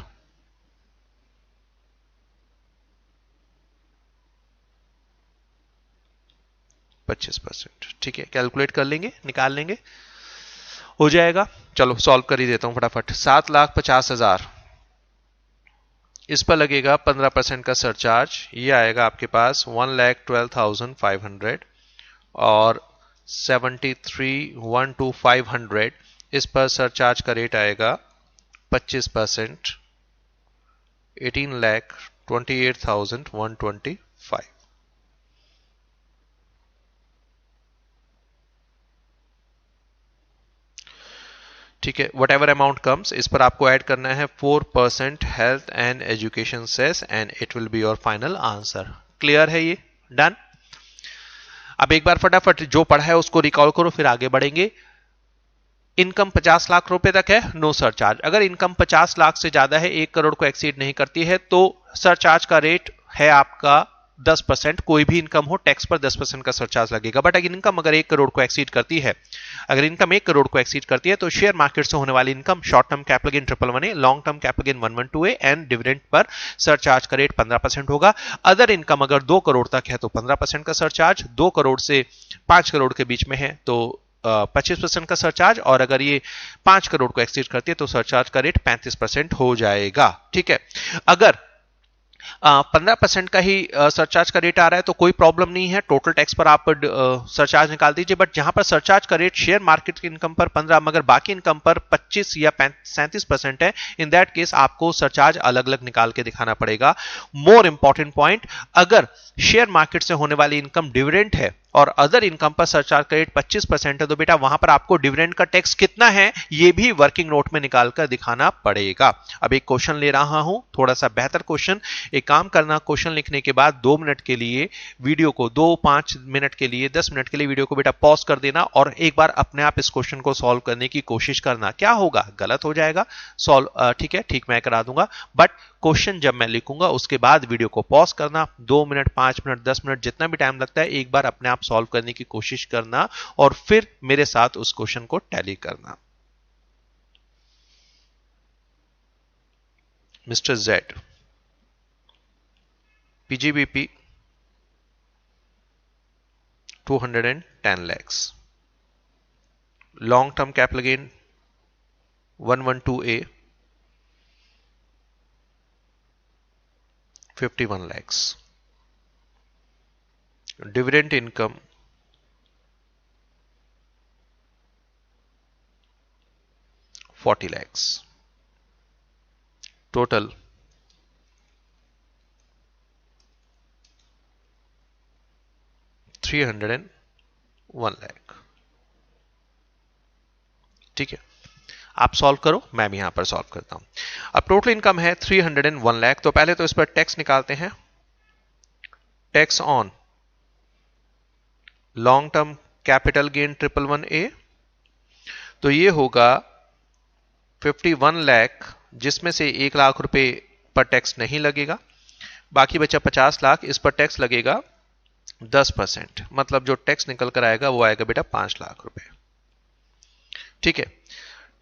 25%। ठीक है, कैलकुलेट कर लेंगे, निकाल लेंगे, हो जाएगा। चलो सॉल्व कर ही देता हूं फटाफट। 7,50,000, इस पर लगेगा 15% का सरचार्ज, ये आएगा आपके पास 1,12,500, और 73,12500, इस पर सरचार्ज का रेट आएगा 25%, 18,28,125। ठीक है, वट एवर अमाउंट कम्स, इस पर आपको ऐड करना है 4% health and education cess, and it will be your final answer. Clear है ये? डन। अब एक बार फटाफट जो पढ़ा है उसको रिकॉल करो, फिर आगे बढ़ेंगे। इनकम 50 लाख रुपए तक है, नो सरचार्ज। अगर इनकम 50 लाख से ज्यादा है, 1 करोड़ को एक्सीड नहीं करती है, तो सरचार्ज का रेट है आपका 10%। कोई भी इनकम हो, टैक्स पर 10% का सरचार्ज लगेगा। बट अगर इनकम 1 करोड़ को एक्सीड करती है, अगर इनकम 1 करोड़ को एक्सीड करती है, तो शेयर मार्केट से होने वाली income, short term capital gain 111A, long term capital gain 112A and dividend per surcharge का रेट 15% होगा। अदर इनकम अगर 2 करोड़ तक है तो 15% का सरचार्ज, 2 करोड़ से 5 करोड़ के बीच में है तो 25% का सरचार्ज, और अगर ये 5 करोड़ को एक्सीड करती है तो सरचार्ज का रेट 35% हो जाएगा। ठीक है, अगर 15% का ही सरचार्ज का रेट आ रहा है तो कोई प्रॉब्लम नहीं है, टोटल टैक्स पर आप सरचार्ज निकाल दीजिए। बट जहां पर सरचार्ज का रेट शेयर मार्केट की इनकम पर 15, मगर बाकी इनकम पर 25 या 37% है, इन दैट केस आपको सरचार्ज अलग अलग निकाल के दिखाना पड़ेगा। मोर इंपॉर्टेंट पॉइंट, अगर शेयर मार्केट से होने वाली इनकम डिविडेंड है और अदर इनकम पर सरचार्ज का रेट 25% है, तो बेटा वहां पर आपको डिविडेंड का टैक्स कितना है ये भी वर्किंग नोट में निकालकर दिखाना पड़ेगा। अब एक क्वेश्चन ले रहा हूं, थोड़ा सा बेहतर क्वेश्चन। एक काम करना, क्वेश्चन लिखने के बाद 2 मिनट के लिए वीडियो को, 2-5 मिनट के लिए, 10 मिनट के लिए वीडियो को बेटा पॉज कर देना और एक बार अपने आप इस क्वेश्चन को सॉल्व करने की कोशिश करना। क्या होगा? गलत हो जाएगा सॉल्व, ठीक है, ठीक मैं करा दूंगा, बट क्वेश्चन जब मैं लिखूंगा उसके बाद वीडियो को पॉज करना, 2 मिनट, 5 मिनट, 10 मिनट, जितना भी टाइम लगता है, एक बार अपने आप सॉल्व करने की कोशिश करना और फिर मेरे साथ उस क्वेश्चन को टैली करना। Mister Z, PGBP 210 lakhs, long term capital gain 112A 51 lakhs, dividend income 40 lakhs, total 301 lakh। ठीक है, आप सॉल्व करो, मैं भी यहां पर सॉल्व करता हूं। अब टोटल इनकम है 301 लाख, तो पहले तो इस पर टैक्स निकालते हैं। Tax on long term capital gain 111A, तो ये होगा 51 लाख, जिसमें से 1 लाख रुपए पर टैक्स नहीं लगेगा, बाकी बचा 50 लाख, इस पर टैक्स लगेगा 10%, मतलब जो टैक्स निकल कर आएगा वो आएगा बेटा 5 लाख रुपए। ठीक है,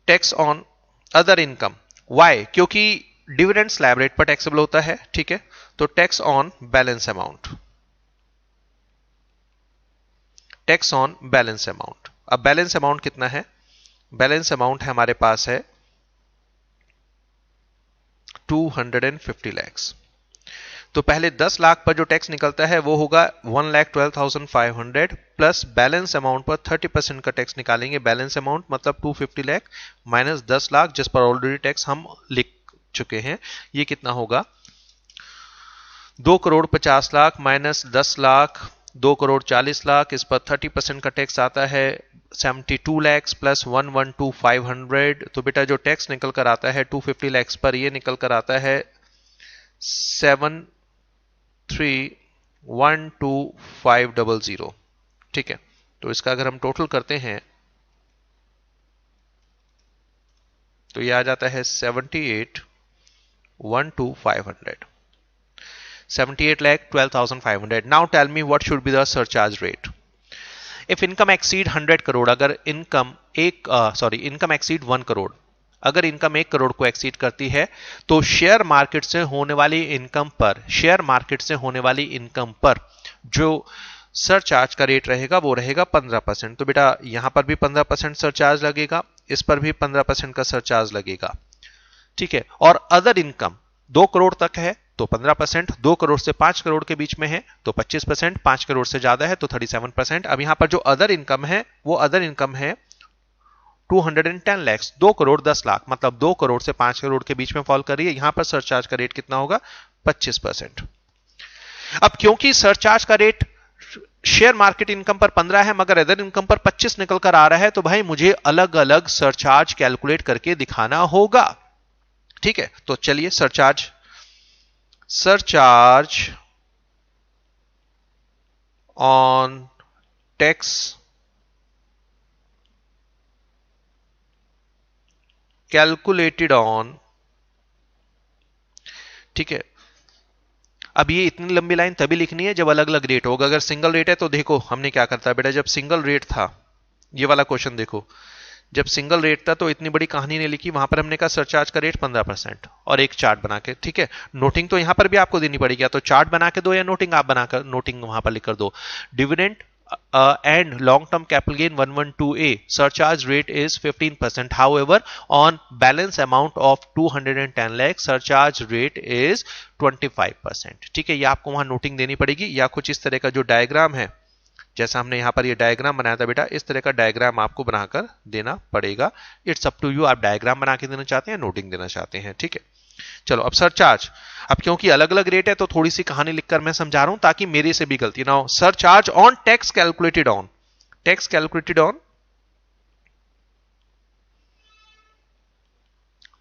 tax on other income, why? क्योंकि डिविडेंड स्लैब रेट पर टैक्सेबल होता है। ठीक है, तो tax on balance amount, tax on balance amount. अब बैलेंस अमाउंट कितना है? बैलेंस अमाउंट हमारे पास है 250 lakhs। तो पहले 10 लाख पर जो टैक्स निकलता है वो होगा 1,12,500 प्लस बैलेंस अमाउंट पर 30% का टैक्स निकालेंगे। बैलेंस अमाउंट मतलब 250 लाख माइनस 10 लाख जिस पर ऑलरेडी टैक्स हम लिख चुके हैं। ये कितना होगा? 2,50,00,000 माइनस 10 लाख 2,40,00,000, इस पर 30% का टैक्स आता है 72 lakhs प्लस 1,12,500। तो बेटा जो टैक्स निकल कर आता है 250 lakhs पर, ये निकल कर आता है 7,3,1,2,500। ठीक है, तो इसका अगर हम टोटल करते हैं तो ये आ जाता है 78,1,2,500, 78,12,500। Now tell me what should be the surcharge rate? If income exceed 100 crore, अगर इनकम इनकम एक्सीड 1 करोड़, अगर इनकम 1 करोड़ को एक्सीड करती है तो शेयर मार्केट से होने वाली इनकम पर जो सरचार्ज का रेट रहेगा वो रहेगा 15%। तो बेटा यहां पर भी 15% सरचार्ज लगेगा, इस पर भी 15% का सरचार्ज लगेगा। ठीक है, और अदर इनकम 2 करोड़ तक है तो 15%, 2 करोड़ से 5 करोड़ के बीच में है तो 25%, 5 करोड़ से ज्यादा है तो 37%। अब यहां पर जो अदर इनकम है वो अदर इनकम है 210 लाख, 2 करोड़ 10 लाख, मतलब 2 करोड़ से 5 करोड़ के बीच में फॉल कर रही है। यहां पर सरचार्ज का रेट कितना होगा? 25%। अब क्योंकि सरचार्ज का रेट शेयर मार्केट इनकम पर 15 है मगर अदर इनकम पर 25 निकल कर आ रहा है, तो भाई मुझे अलग अलग सरचार्ज कैलकुलेट करके दिखाना होगा। ठीक है, तो चलिए surcharge on tax calculated on, ठीक है। अब ये इतनी लंबी लाइन तभी लिखनी है जब अलग अलग रेट होगा। अगर सिंगल रेट है तो देखो हमने क्या करता है बेटा, जब सिंगल रेट था, ये वाला क्वेश्चन देखो, जब सिंगल रेट था तो इतनी बड़ी कहानी नहीं लिखी, वहां पर हमने कहा सरचार्ज का रेट 15% और एक चार्ट बना के। ठीक है, नोटिंग तो यहां पर भी आपको देनी पड़ेगी, या तो चार्ट बना के दो या नोटिंग आप बनाकर नोटिंग वहां पर लिख कर दो। Dividend and long-term capital gain 112A surcharge rate is 15%. However, on balance amount of 210 lakh surcharge rate is 25%. ठीक है, ये आपको वहां नोटिंग देनी पड़ेगी, या कुछ इस तरह का जो डायग्राम है, जैसा हमने यहां पर ये डायग्राम बनाया था बेटा, इस तरह का डायग्राम आपको बनाकर देना पड़ेगा। इट्स अप टू यू, आप डायग्राम बना के देना चाहते हैं, नोटिंग देना चाहते हैं। ठीक है, चलो अब सरचार्ज, अब क्योंकि अलग अलग रेट है तो थोड़ी सी कहानी लिखकर मैं समझा रहा हूं ताकि मेरे से भी गलती ना हो। Surcharge on tax calculated on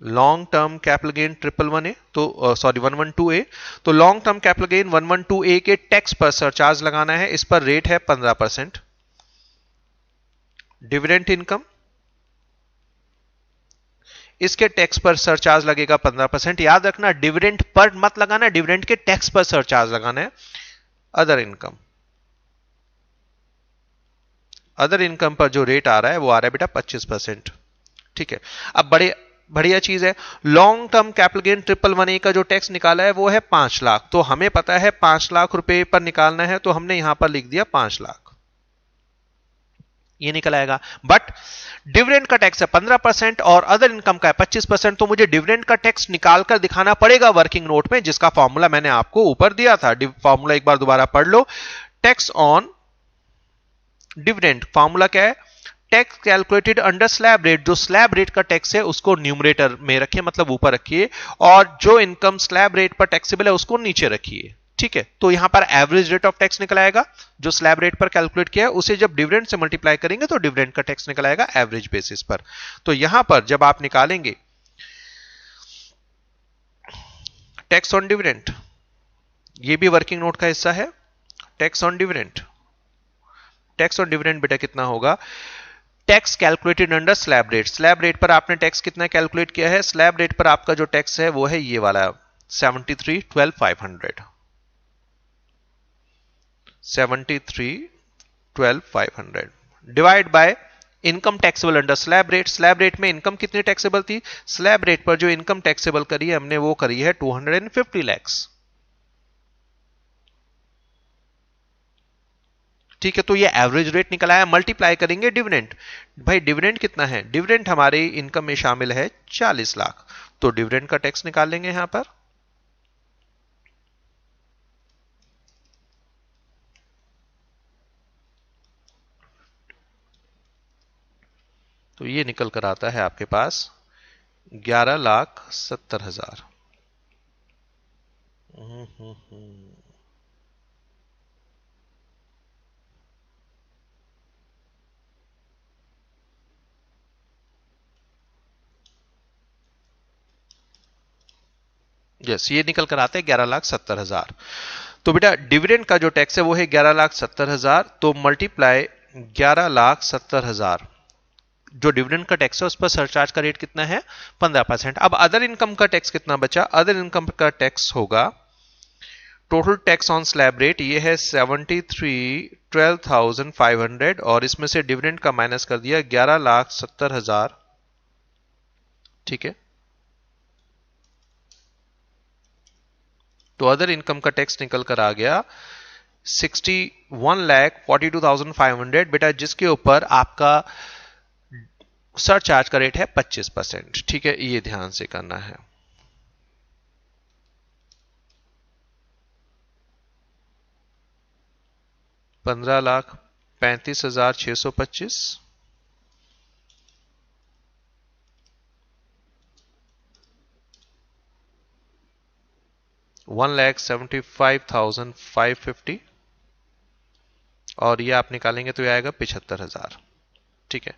long term capital gain 111A, तो सॉरी 112A, तो long term capital gain 112A के टैक्स पर सरचार्ज लगाना है। इस पर रेट है 15%। डिविडेंड इनकम, इसके टैक्स पर सरचार्ज लगेगा 15%। याद रखना डिविडेंड पर मत लगाना, डिविडेंड के टैक्स पर सरचार्ज लगाना है। अदर इनकम पर जो रेट आ रहा है वो आ रहा है बेटा 25%। ठीक है, अब बढ़िया चीज है, long term capital gain 111A का जो टैक्स निकाला है वो है 5 लाख। तो हमें पता है 5 लाख रुपए पर निकालना है, तो हमने यहां पर लिख दिया 5 लाख, ये निकल आएगा। बट डिविडेंड का टैक्स है 15% और अदर इनकम का है 25%, तो मुझे डिविडेंड का टैक्स निकालकर दिखाना पड़ेगा वर्किंग नोट में, जिसका फॉर्मूला मैंने आपको ऊपर दिया था। फॉर्मूला एक बार दोबारा पढ़ लो। टैक्स ऑन डिविडेंड फॉर्मूला क्या है? Tax calculated under slab rate, जो स्लैब रेट का टैक्स है उसको न्यूमरेटर में रखिए, मतलब ऊपर रखिए, और जो इनकम स्लैब रेट पर टैक्सेबल है उसको नीचे रखिए। ठीक है, तो यहां पर एवरेज रेट ऑफ टैक्स निकल आएगा, जो स्लैब रेट पर कैलकुलेट किया है उसे जब डिविडेंड से मल्टीप्लाई करेंगे तो डिविडेंड का टैक्स निकल आएगा एवरेज बेसिस पर। तो यहां पर जब आप निकालेंगे टैक्स ऑन डिविडेंड, ये भी वर्किंग नोट का हिस्सा है। टैक्स ऑन डिविडेंड बेटा कितना होगा? Tax calculated under slab rate, slab rate पर आपने टैक्स कितना कैलकुलेट किया है? स्लैब रेट पर आपका जो टैक्स है वो है ये वाला 73,12,500, 73,12,500 divide by income taxable under slab rate. Slab rate में इनकम कितनी टैक्सेबल थी? स्लैब रेट पर जो इनकम टैक्सेबल करी है हमने वो करी है 250 लाख। ठीक है, तो ये एवरेज रेट निकल आया। मल्टीप्लाई करेंगे डिविडेंड, भाई डिविडेंड कितना है? डिविडेंड हमारे इनकम में शामिल है 40 लाख, तो डिविडेंड का टैक्स निकाल लेंगे यहां पर। तो ये निकल कर आता है आपके पास 11,70,000। यस, ये निकल कर आते हैं 11,70,000। तो बेटा डिविडेंड का जो टैक्स है वो है 11,70,000, तो मल्टीप्लाई 11,70,000, जो डिविडेंड का टैक्स है उस पर सरचार्ज का रेट कितना है 15%। अब अदर इनकम का टैक्स कितना बचा? अदर इनकम का टैक्स होगा total tax on slab rate, ये है 12,500 और इसमें से डिविडेंड का माइनस कर दिया 11,70,000। ठीक है, तो अदर इनकम का टैक्स निकल कर आ गया 61,42,500 बेटा, जिसके ऊपर आपका सरचार्ज का रेट है 25%। ठीक है, ये ध्यान से करना है। $15,35,625 $1,75,550 और ये आप निकालेंगे तो ये आएगा 75,000। ठीक है,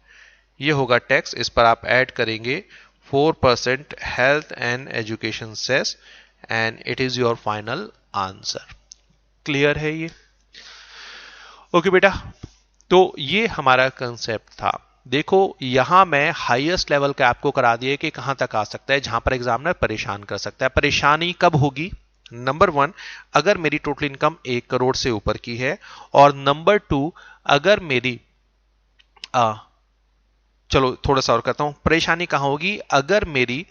ये होगा टैक्स। इस पर आप ऐड करेंगे 4% health and education cess and it is your final answer. Clear है ये? ओके बेटा, तो ये हमारा कंसेप्ट था। देखो यहां मैं हाईएस्ट लेवल का आपको करा दिया कि कहां तक आ सकता है जहां पर एग्जामिनर परेशान कर सकता है। परेशानी कब होगी? नंबर 1, अगर मेरी टोटल इनकम 1 करोड़ से ऊपर की है, और नंबर 2, अगर मेरी चलो थोड़ा सा और करता हूं। परेशानी कहां होगी? अगर मेरी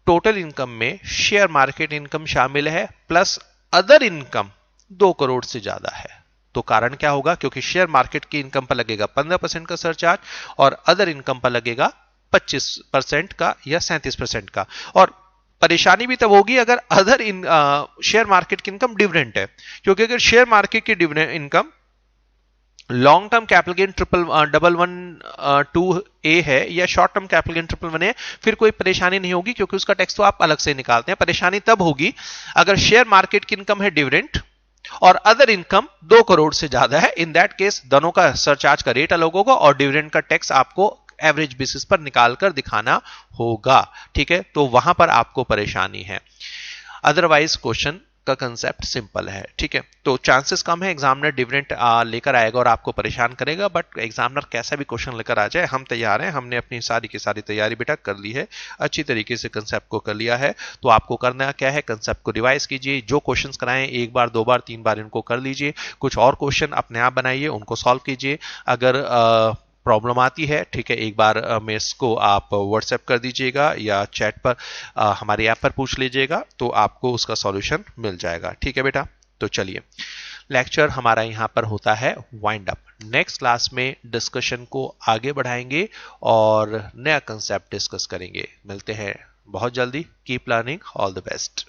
टोटल इनकम में शेयर मार्केट इनकम शामिल है प्लस अदर इनकम 2 करोड़ से ज्यादा है। तो कारण क्या होगा? क्योंकि शेयर मार्केट की इनकम पर लगेगा 15% का सरचार्ज और अदर इनकम पर लगेगा 25% का या 37% का। और परेशानी भी तब होगी अगर अदर शेयर मार्केट की इनकम डिविडेंड है, क्योंकि अगर शेयर मार्केट की dividend income long term capital gain 1112A है या शॉर्ट टर्म कैपिटल गेन 1111 है, फिर कोई परेशानी नहीं होगी, क्योंकि उसका टैक्स तो आप अलग से निकालते हैं। परेशानी तब होगी अगर शेयर मार्केट की इनकम है डिविडेंड और अदर इनकम 2 करोड़ से ज्यादा है। इन दैट केस दोनों का सरचार्ज का रेट अलग होगा और डिविडेंड का टैक्स आपको एवरेज बेसिस पर निकालकर दिखाना होगा। ठीक है, तो वहां पर आपको परेशानी है। अदरवाइज क्वेश्चन का कंसेप्ट सिंपल है। ठीक है, तो चांसेस कम है एग्जामिनर डिविडेंड लेकर आएगा और आपको परेशान करेगा, बट एग्जामिनर कैसा भी क्वेश्चन लेकर आ जाए हम तैयार हैं। हमने अपनी सारी की सारी तैयारी बेटा कर ली है, अच्छी तरीके से कंसेप्ट को कर लिया है। तो आपको करना क्या है? कंसेप्ट को रिवाइज कीजिए, जो क्वेश्चंस कराएं 1 बार 2 बार 3 बार इनको कर लीजिए, कुछ और क्वेश्चन अपने आप बनाइए, उनको सॉल्व कीजिए। अगर प्रॉब्लम आती है, ठीक है, एक बार मेरे को आप व्हाट्सएप कर दीजिएगा या चैट पर हमारे ऐप पर पूछ लीजिएगा, तो आपको उसका सॉल्यूशन मिल जाएगा। ठीक है बेटा, तो चलिए लेक्चर हमारा यहाँ पर होता है वाइंड अप। नेक्स्ट क्लास में डिस्कशन को आगे बढ़ाएंगे और नया कंसेप्ट डिस्कस करेंगे। मिलते हैं बहुत जल्दी। Keep learning, all the best.